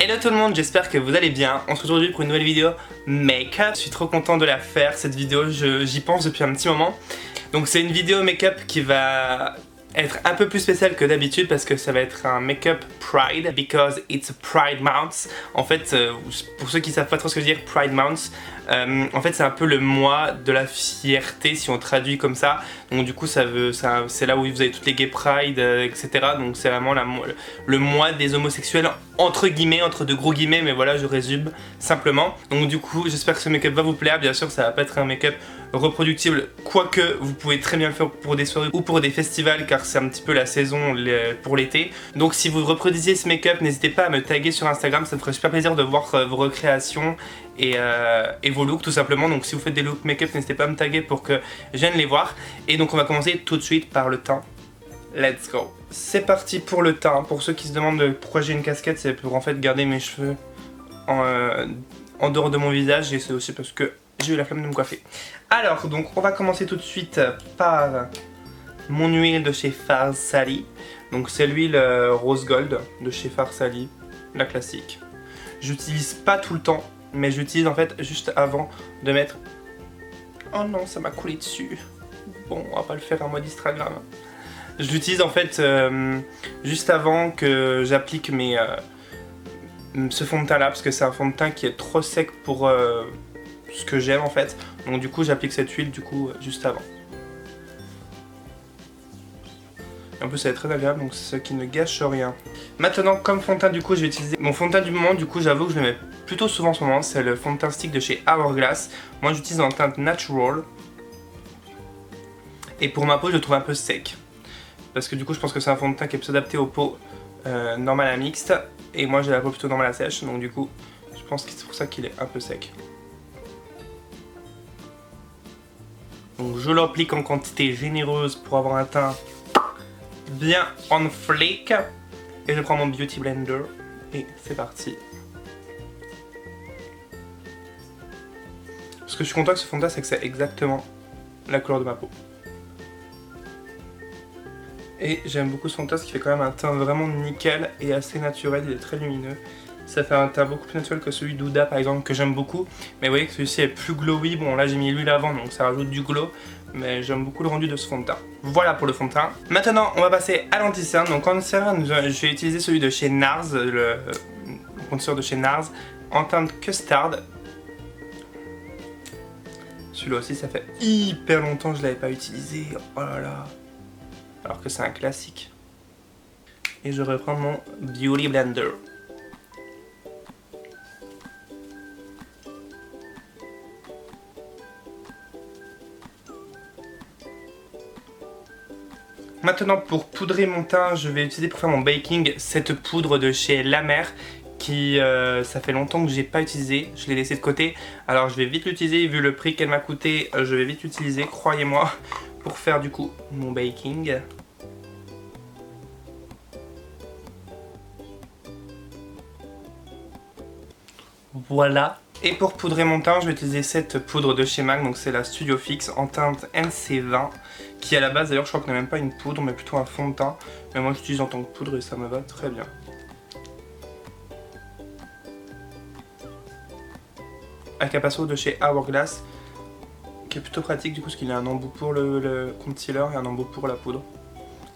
Hello tout le monde, j'espère que vous allez bien. On se retrouve aujourd'hui pour une nouvelle vidéo make-up. Je suis trop content de la faire cette vidéo, j'y pense depuis un petit moment. Donc c'est une vidéo make-up qui va être un peu plus spéciale que d'habitude parce que ça va être un make-up Pride because it's a Pride Month. En fait, pour ceux qui savent pas trop ce que je veux dire, Pride Month, en fait c'est un peu le mois de la fierté si on traduit comme ça. Donc du coup c'est là où vous avez toutes les gay pride, etc. Donc c'est vraiment le mois des homosexuels entre guillemets, entre de gros guillemets, mais voilà je résume simplement. Donc du coup j'espère que ce make-up va vous plaire. Bien sûr ça va pas être un make-up reproductible, quoique vous pouvez très bien le faire pour des soirées ou pour des festivals car c'est un petit peu la saison pour l'été. Donc si vous reproduisez ce make-up, n'hésitez pas à me taguer sur Instagram, ça me ferait super plaisir de voir vos recréations et vos looks tout simplement. Donc si vous faites des looks make-up, n'hésitez pas à me taguer pour que je vienne les voir. Et donc on va commencer tout de suite par le teint. Let's go. C'est parti pour le teint. Pour ceux qui se demandent pourquoi j'ai une casquette, c'est pour en fait garder mes cheveux en dehors de mon visage, et c'est aussi parce que j'ai eu la flemme de me coiffer. Alors donc on va commencer tout de suite par mon huile de chez Farsali. Donc c'est l'huile rose gold de chez Farsali, la classique. J'utilise pas tout le temps, mais j'utilise en fait juste avant de mettre... Oh non, ça m'a coulé dessus. Bon, on va pas le faire en mode Instagram. Je l'utilise en fait juste avant que j'applique ce fond de teint là, parce que c'est un fond de teint qui est trop sec pour ce que j'aime en fait. Donc du coup j'applique cette huile juste avant. En plus elle est très agréable, donc c'est ce qui ne gâche rien. Maintenant comme fond de teint du coup je vais utiliser mon fond de teint du moment. Du coup j'avoue que je le mets plutôt souvent en ce moment. C'est le fond de teint stick de chez Hourglass. Moi j'utilise en teinte natural. Et pour ma peau je le trouve un peu sec. Parce que du coup je pense que c'est un fond de teint qui est plus adapté aux peaux normales à mixte. Et moi j'ai la peau plutôt normale à sèche. Donc du coup je pense que c'est pour ça qu'il est un peu sec. Donc je l'applique en quantité généreuse pour avoir un teint bien on fleek. Et je prends mon beauty blender et c'est parti. Ce que je suis content avec ce fond de teint, c'est que c'est exactement la couleur de ma peau. Et j'aime beaucoup ce fond de teint, ce qui fait quand même un teint vraiment nickel et assez naturel, il est très lumineux. Ça fait un teint beaucoup plus naturel que celui d'Huda par exemple, que j'aime beaucoup. Mais vous voyez que celui-ci est plus glowy. Bon là j'ai mis l'huile avant donc ça rajoute du glow. Mais j'aime beaucoup le rendu de ce fond de teint. Voilà pour le fond de teint. Maintenant on va passer à l'anti-cerne. Donc anti-cerne, je vais utiliser celui de chez NARS, le conditionner de chez NARS, en teinte custard. Celui-là aussi ça fait hyper longtemps que je l'avais pas utilisé. Oh là là. Alors que c'est un classique. Et je reprends mon Beauty Blender. Maintenant pour poudrer mon teint, je vais utiliser pour faire mon baking cette poudre de chez La Mer qui ça fait longtemps que j'ai pas utilisé, je l'ai laissé de côté. Alors je vais vite l'utiliser, vu le prix qu'elle m'a coûté, je vais vite l'utiliser, croyez-moi, pour faire du coup mon baking. Voilà. Et pour poudrer mon teint, je vais utiliser cette poudre de chez MAC, donc c'est la Studio Fix en teinte NC20, qui à la base d'ailleurs je crois que n'est même pas une poudre, mais plutôt un fond de teint. Mais moi j'utilise en tant que poudre et ça me va très bien. Acapasso de chez Hourglass, qui est plutôt pratique du coup parce qu'il a un embout pour le concealer et un embout pour la poudre.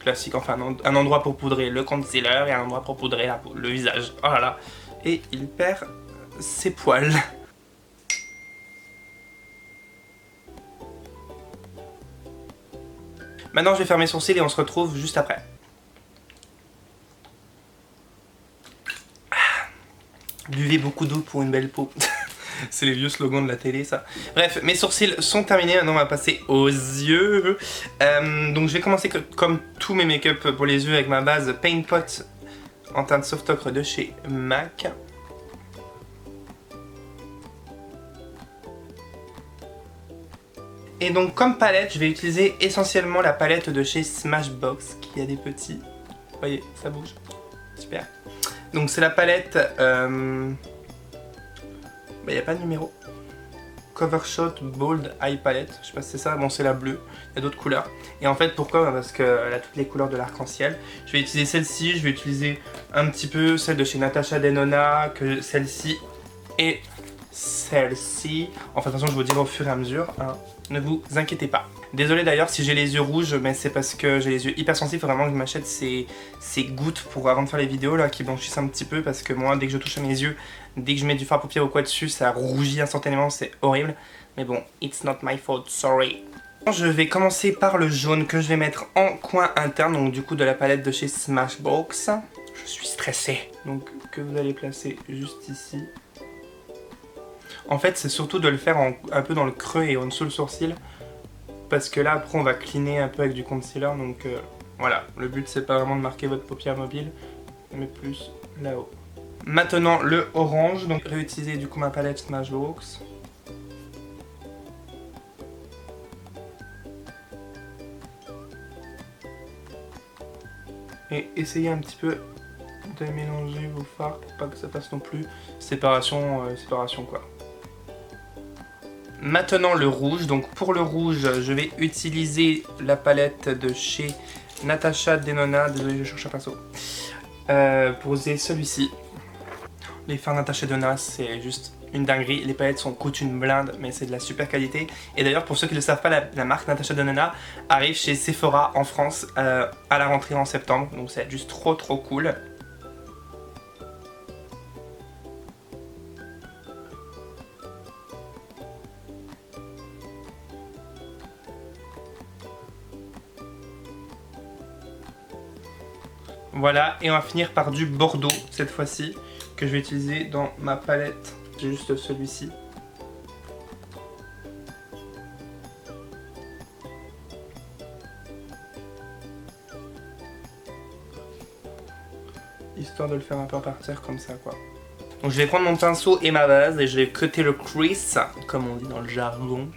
Classique, enfin un endroit pour poudrer le concealer et un endroit pour poudrer le visage. Oh là là. Et il perd ses poils. Maintenant je vais faire mes sourcils et on se retrouve juste après. Buvez beaucoup d'eau pour une belle peau. C'est les vieux slogans de la télé ça. Bref, mes sourcils sont terminés, maintenant on va passer aux yeux. Donc je vais commencer comme tous mes make-up pour les yeux avec ma base Paint Pot en teinte soft ocre de chez MAC. Et donc comme palette, je vais utiliser essentiellement la palette de chez Smashbox qui a des petits... Vous voyez, ça bouge. Super. Donc c'est la palette... Il n'y a pas de numéro. Cover Shot Bold Eye Palette. Je sais pas si c'est ça, bon c'est la bleue, il y a d'autres couleurs. Et en fait pourquoi? Parce qu'elle a toutes les couleurs de l'arc-en-ciel. Je vais utiliser celle-ci, je vais utiliser un petit peu celle de chez Natasha Denona, que celle-ci et celle-ci. Enfin de toute façon je vous dirai au fur et à mesure, hein. Ne vous inquiétez pas. Désolé d'ailleurs si j'ai les yeux rouges, mais c'est parce que j'ai les yeux hypersensibles. Faut vraiment que je m'achète ces gouttes pour avant de faire les vidéos là, qui blanchissent un petit peu. Parce que moi, dès que je touche à mes yeux, dès que je mets du fard à paupières ou quoi dessus, ça rougit instantanément, c'est horrible. Mais bon, it's not my fault, sorry. Je vais commencer par le jaune que je vais mettre en coin interne, donc du coup de la palette de chez Smashbox. Je suis stressé. Donc que vous allez placer juste ici. En fait, c'est surtout de le faire un peu dans le creux et en dessous le sourcil. Parce que là, après, on va cleaner un peu avec du concealer. Donc voilà, le but, c'est pas vraiment de marquer votre paupière mobile, mais plus là-haut. Maintenant, le orange. Donc, réutiliser du coup ma palette Smashbox. Et essayez un petit peu de mélanger vos fards pour pas que ça fasse non plus séparation quoi. Maintenant le rouge, donc pour le rouge je vais utiliser la palette de chez Natasha Denona, désolé je cherche un pinceau, pour user celui-ci. Les fards Natasha Denona c'est juste une dinguerie, les palettes coûtent une blinde mais c'est de la super qualité. Et d'ailleurs pour ceux qui ne le savent pas, la marque Natasha Denona arrive chez Sephora en France à la rentrée en septembre, donc c'est juste trop cool. Voilà, et on va finir par du bordeaux cette fois-ci, que je vais utiliser dans ma palette. J'ai juste celui-ci. Histoire de le faire un peu partir comme ça quoi. Donc je vais prendre mon pinceau et ma base et je vais cutter le crease, comme on dit dans le jargon.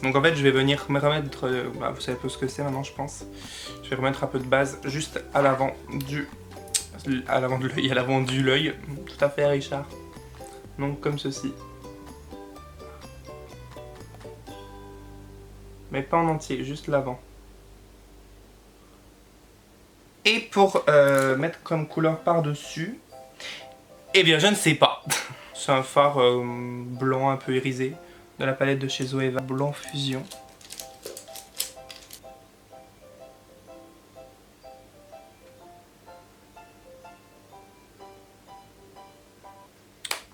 Donc en fait je vais venir me remettre, vous savez un peu ce que c'est maintenant je pense. Je vais remettre un peu de base juste à l'avant du... à l'avant de l'œil, à l'avant du l'œil. Tout à fait Richard. Donc comme ceci. Mais pas en entier, juste l'avant. Et pour mettre comme couleur par-dessus, eh bien je ne sais pas. C'est un fard blanc un peu irisé de la palette de chez Zoeva, Blanc Fusion.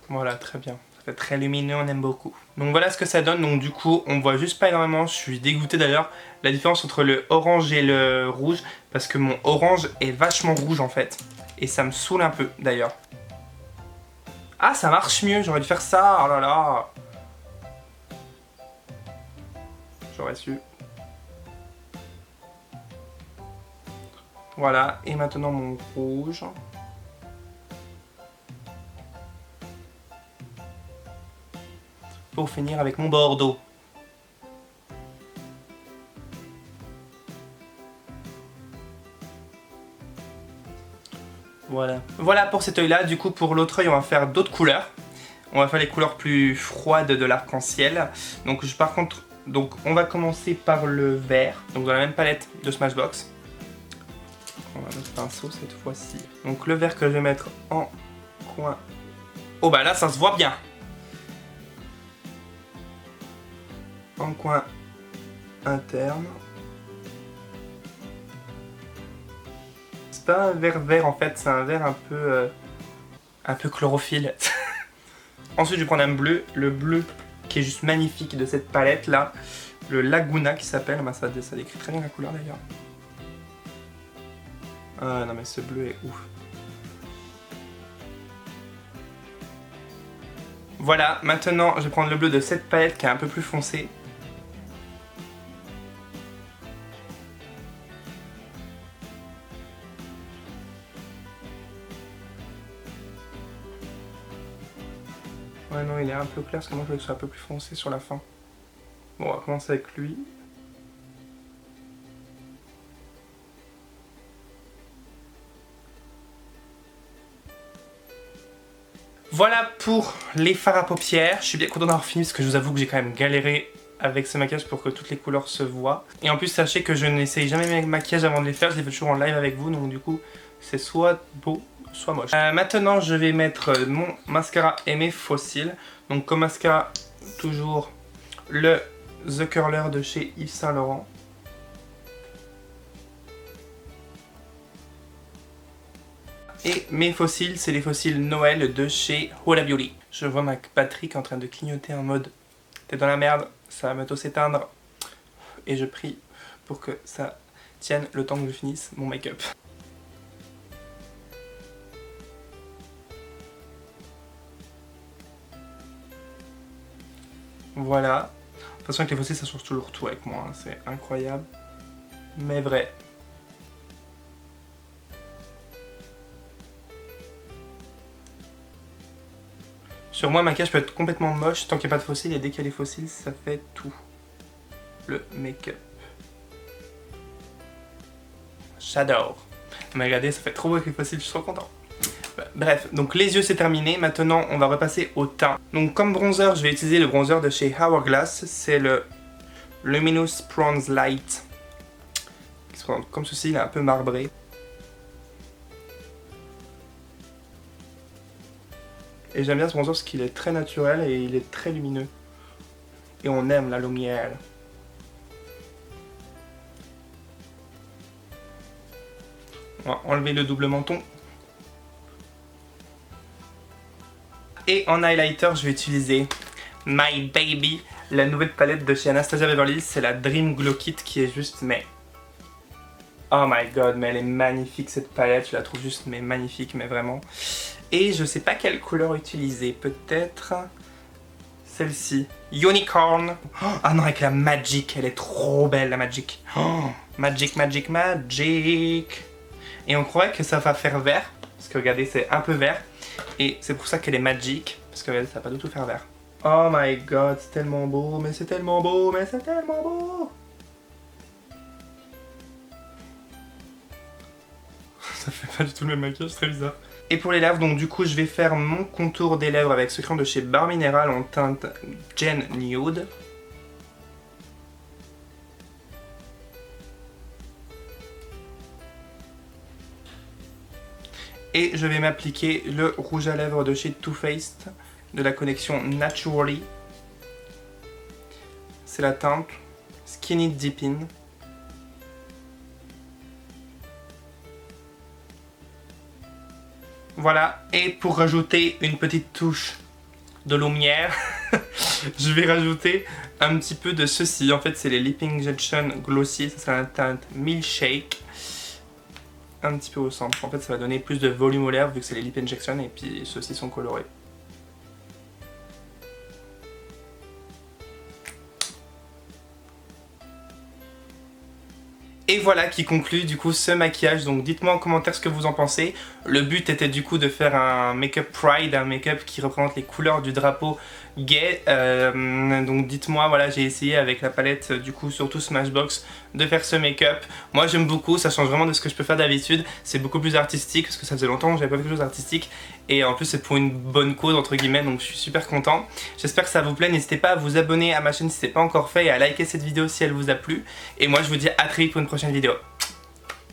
Voilà, très bien. Ça fait très lumineux, on aime beaucoup. Donc voilà ce que ça donne. Donc du coup, on voit juste pas énormément. Je suis dégoûté d'ailleurs. La différence entre le orange et le rouge. Parce que mon orange est vachement rouge en fait. Et ça me saoule un peu d'ailleurs. Ah, ça marche mieux. J'aurais dû faire ça. Oh là là. J'aurais su. Voilà. Et maintenant mon rouge. Pour finir avec mon bordeaux. Voilà. Voilà pour cet œil là. Du coup pour l'autre œil on va faire d'autres couleurs. On va faire les couleurs plus froides de l'arc-en-ciel. Donc par contre, on va commencer par le vert. Donc dans la même palette de Smashbox. On va mettre pinceau cette fois-ci. Donc le vert que je vais mettre en coin. Oh bah là ça se voit bien. En coin interne. C'est pas un vert vert en fait, c'est un vert un peu chlorophylle. Ensuite je vais prendre un bleu, le bleu qui est juste magnifique de cette palette là. Le Laguna qui s'appelle, bah, ça décrit très bien la couleur d'ailleurs. Ah non mais ce bleu est ouf. Voilà, maintenant je vais prendre le bleu de cette palette qui est un peu plus foncé. Ouais non, il est un peu clair parce que moi je voulais que ce soit un peu plus foncé sur la fin. Bon, on va commencer avec lui. Voilà pour les fards à paupières. Je suis bien content d'avoir fini parce que je vous avoue que j'ai quand même galéré avec ce maquillage pour que toutes les couleurs se voient. Et en plus sachez que je n'essaye jamais mes maquillages avant de les faire, je les fais toujours en live avec vous, donc du coup c'est soit beau, soit moche. Maintenant je vais mettre mon mascara et mes faux cils. Donc comme mascara, toujours le The Curler de chez Yves Saint Laurent. Et mes faux cils, c'est les faux cils Noël de chez Huda Beauty. Je vois ma batterie qui est en train de clignoter en mode t'es dans la merde, ça va bientôt s'éteindre. Et je prie pour que ça tienne le temps que je finisse mon make-up. Voilà. De toute façon avec les faux cils ça change toujours tout avec moi, hein. C'est incroyable. Mais vrai. Sur moi, le maquillage peut être complètement moche tant qu'il n'y a pas de faux cils et dès qu'il y a les faux cils, ça fait tout le make-up. J'adore. Mais regardez, ça fait trop beau avec les faux cils, je suis trop content. Bref, donc les yeux c'est terminé. Maintenant, on va repasser au teint. Donc comme bronzer, je vais utiliser le bronzer de chez Hourglass. C'est le Luminous Bronze Light. Qui se présente comme ceci, il est un peu marbré. Et j'aime bien ce bronzer parce qu'il est très naturel et il est très lumineux. Et on aime la lumière. On va enlever le double menton. Et en highlighter, je vais utiliser My Baby, la nouvelle palette de chez Anastasia Beverly Hills. C'est la Dream Glow Kit qui est juste, mais... oh my god, mais elle est magnifique cette palette. Je la trouve juste, mais magnifique, mais vraiment... Et je sais pas quelle couleur utiliser, peut-être celle-ci, Unicorn. Oh, ah non, avec la Magic, elle est trop belle la Magic. Oh, Magic, Magic, Magic. Et on croirait que ça va faire vert, parce que regardez, c'est un peu vert. Et c'est pour ça qu'elle est Magic, parce que regardez, ça va pas du tout faire vert. Oh my god, c'est tellement beau, mais c'est tellement beau, mais c'est tellement beau. Ça fait pas du tout le même maquillage, c'est très bizarre. Et pour les lèvres, donc du coup je vais faire mon contour des lèvres avec ce crayon de chez Bar Mineral en teinte Gen Nude. Et je vais m'appliquer le rouge à lèvres de chez Too Faced de la collection Naturally. C'est la teinte Skinny Dipping. Voilà, et pour rajouter une petite touche de lumière, je vais rajouter un petit peu de ceci. En fait, c'est les Lip Injection Glossy, ça c'est la teinte Milkshake. Un petit peu au centre. En fait, ça va donner plus de volume aux lèvres vu que c'est les Lip Injection et puis ceux-ci sont colorés. Et voilà qui conclut du coup ce maquillage, donc dites-moi en commentaire ce que vous en pensez. Le but était du coup de faire un make-up pride, un make-up qui représente les couleurs du drapeau gay. Donc dites-moi, voilà, j'ai essayé avec la palette du coup surtout Smashbox de faire ce make-up. Moi j'aime beaucoup, ça change vraiment de ce que je peux faire d'habitude. C'est beaucoup plus artistique parce que ça faisait longtemps que j'avais pas fait quelque chose d'artistique. Et en plus c'est pour une bonne cause entre guillemets, donc je suis super content. J'espère que ça vous plaît, n'hésitez pas à vous abonner à ma chaîne si ce n'est pas encore fait et à liker cette vidéo si elle vous a plu. Et moi je vous dis à très vite pour une prochaine vidéo.